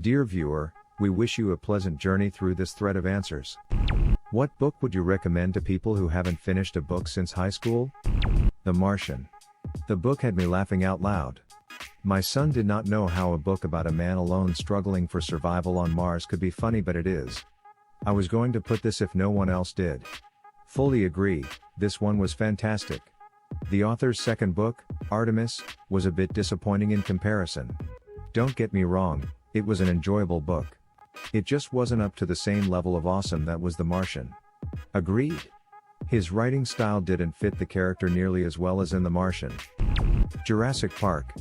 Dear viewer, we wish you a pleasant journey through this thread of answers. What book would you recommend to people who haven't finished a book since high school? The Martian. The book had me laughing out loud. My son did not know how a book about a man alone struggling for survival on Mars could be funny, but it is. I was going to put this if no one else did. Fully agree, this one was fantastic. The author's second book, Artemis, was a bit disappointing in comparison. Don't get me wrong, it was an enjoyable book. It just wasn't up to the same level of awesome that was The Martian. Agreed. His writing style didn't fit the character nearly as well as in The Martian. Jurassic Park.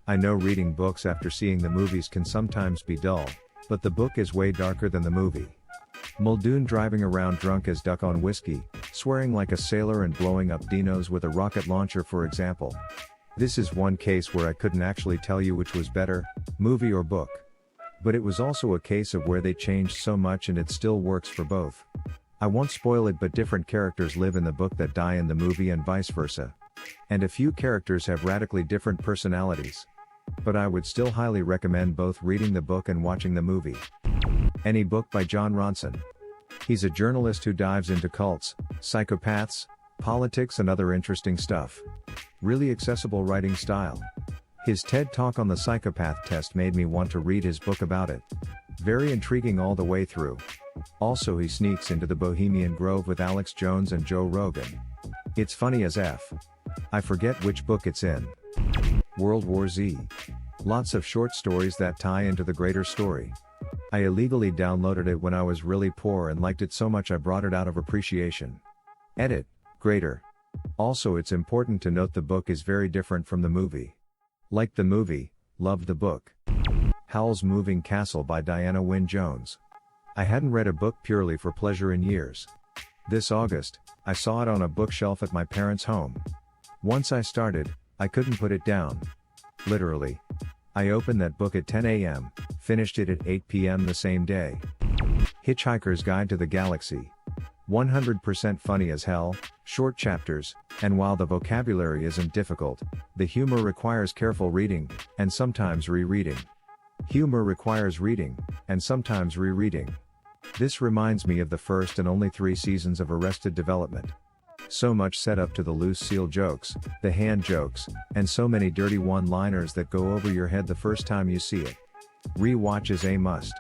I know reading books after seeing the movies can sometimes be dull, but the book is way darker than the movie. Muldoon driving around drunk as duck on whiskey, swearing like a sailor and blowing up dinos with a rocket launcher, for example. This is one case where I couldn't actually tell you which was better, movie or book. But it was also a case of where they changed so much and it still works for both. I won't spoil it, but different characters live in the book that die in the movie and vice versa. And a few characters have radically different personalities. But I would still highly recommend both reading the book and watching the movie. Any Book by Jon Ronson. He's a journalist who dives into cults, psychopaths, politics and other interesting stuff. Really accessible writing style. His TED Talk on the psychopath test made me want to read his book about it. Very intriguing all the way through. Also, he sneaks into the Bohemian Grove with Alex Jones and Joe Rogan. It's funny as F. I forget which book it's in. World War Z. Lots of short stories that tie into the greater story. I illegally downloaded it when I was really poor and liked it so much I brought it out of appreciation. Edit. Greater. Also, it's important to note the book is very different from the movie. Liked the movie, loved the book. Howl's Moving Castle by Diana Wynne Jones. I hadn't read a book purely for pleasure in years. This August, I saw it on a bookshelf at my parents' home. Once I started, I couldn't put it down. Literally. I opened that book at 10 a.m., finished it at 8 p.m. the same day. Hitchhiker's Guide to the Galaxy. 100% funny as hell, short chapters, and while the vocabulary isn't difficult, the humor requires careful reading, and sometimes rereading. Humor requires reading, and sometimes rereading. This reminds me of the first and only 3 seasons of Arrested Development. So much set up to the loose seal jokes, the hand jokes, and so many dirty one-liners that go over your head the first time you see it. Rewatch is a must.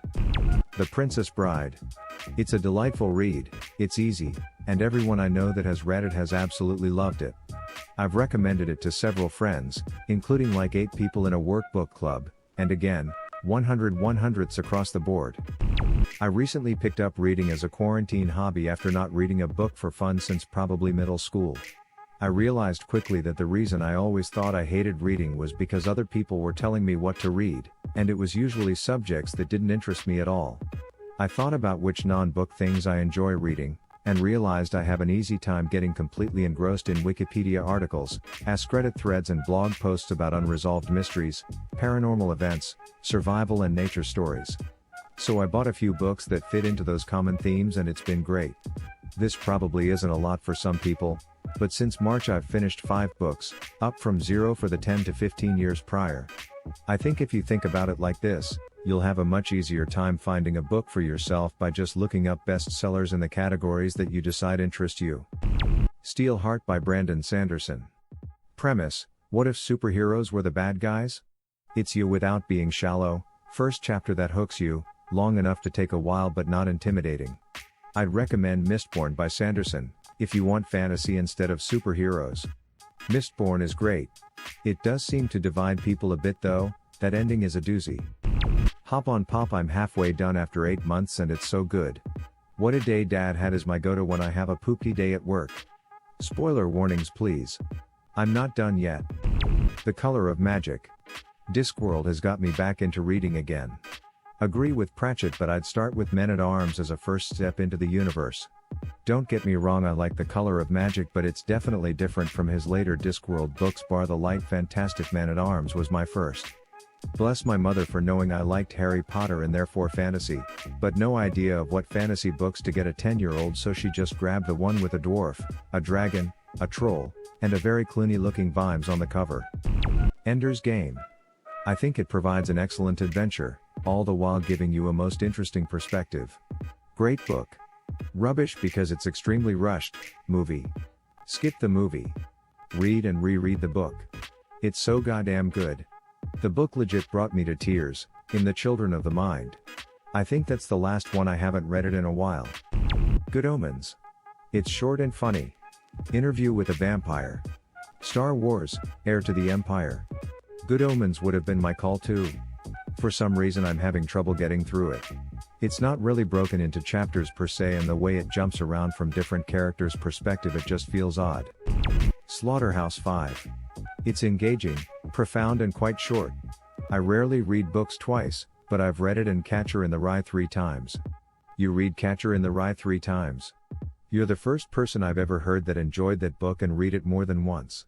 The Princess Bride. It's a delightful read, it's easy, and everyone I know that has read it has absolutely loved it. I've recommended it to several friends, including like 8 people in a workbook club, and again, 100/100ths across the board. I recently picked up reading as a quarantine hobby after not reading a book for fun since probably middle school. I realized quickly that the reason I always thought I hated reading was because other people were telling me what to read, and it was usually subjects that didn't interest me at all. I thought about which non-book things I enjoy reading, and realized I have an easy time getting completely engrossed in Wikipedia articles, AskReddit threads and blog posts about unresolved mysteries, paranormal events, survival and nature stories. So I bought a few books that fit into those common themes and it's been great. This probably isn't a lot for some people, but since March I've finished 5 books, up from 0 for the 10 to 15 years prior. I think if you think about it like this, you'll have a much easier time finding a book for yourself by just looking up bestsellers in the categories that you decide interest you. Steel Heart by Brandon Sanderson. Premise: what if superheroes were the bad guys? It's you without being shallow, first chapter that hooks you, long enough to take a while but not intimidating. I'd recommend Mistborn by Sanderson, if you want fantasy instead of superheroes. Mistborn is great. It does seem to divide people a bit though, that ending is a doozy. Hop on Pop. I'm halfway done after 8 months and it's so good. What a Day Dad Had is my go-to when I have a poopy day at work. Spoiler warnings please. I'm not done yet. The Color of Magic. Discworld has got me back into reading again. Agree with Pratchett, but I'd start with Men-at-Arms as a first step into the universe. Don't get me wrong, I like The Color of Magic, but it's definitely different from his later Discworld books. Bar the light fantastic Men-at-Arms was my first. Bless my mother for knowing I liked Harry Potter and therefore fantasy, but no idea of what fantasy books to get a 10-year-old, so she just grabbed the one with a dwarf, a dragon, a troll, and a very Clooney-looking vibes on the cover. Ender's Game. I think it provides an excellent adventure, all the while giving you a most interesting perspective. Great book. Rubbish because it's extremely rushed. Movie. Skip the movie. Read and reread the book. It's so goddamn good. The book legit brought me to tears, in The Children of the Mind. I think that's the last one. I haven't read it in a while. Good Omens. It's short and funny. Interview with a Vampire. Star Wars, Heir to the Empire. Good Omens would have been my call too. For some reason I'm having trouble getting through it. It's not really broken into chapters per se, and the way it jumps around from different characters' perspective, it just feels odd. Slaughterhouse-Five. It's engaging, profound and quite short. I rarely read books twice, but I've read it and Catcher in the Rye 3 times. You read Catcher in the Rye 3 times? You're the first person I've ever heard that enjoyed that book and read it more than once.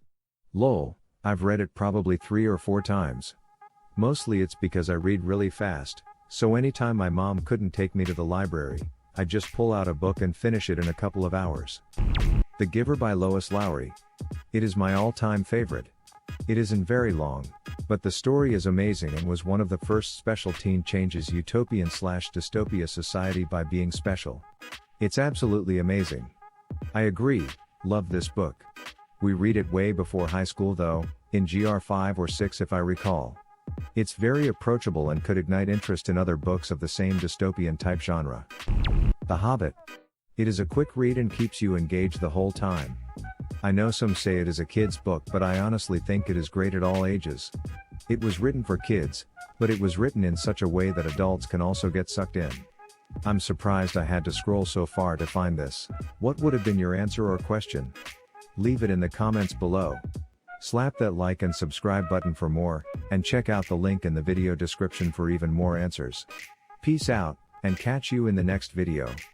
Lol, I've read it probably 3 or 4 times. Mostly it's because I read really fast, so anytime my mom couldn't take me to the library, I'd just pull out a book and finish it in a couple of hours. The Giver by Lois Lowry. It is my all-time favorite. It isn't very long, but the story is amazing and was one of the first special teen changes utopian/dystopia society by being special. It's absolutely amazing. I agree, love this book. We read it way before high school though, in GR 5 or 6 if I recall. It's very approachable and could ignite interest in other books of the same dystopian type genre. The Hobbit. It is a quick read and keeps you engaged the whole time. I know some say it is a kid's book, but I honestly think it is great at all ages. It was written for kids, but it was written in such a way that adults can also get sucked in. I'm surprised I had to scroll so far to find this. What would have been your answer or question? Leave it in the comments below. Slap that like and subscribe button for more, and check out the link in the video description for even more answers. Peace out, and catch you in the next video.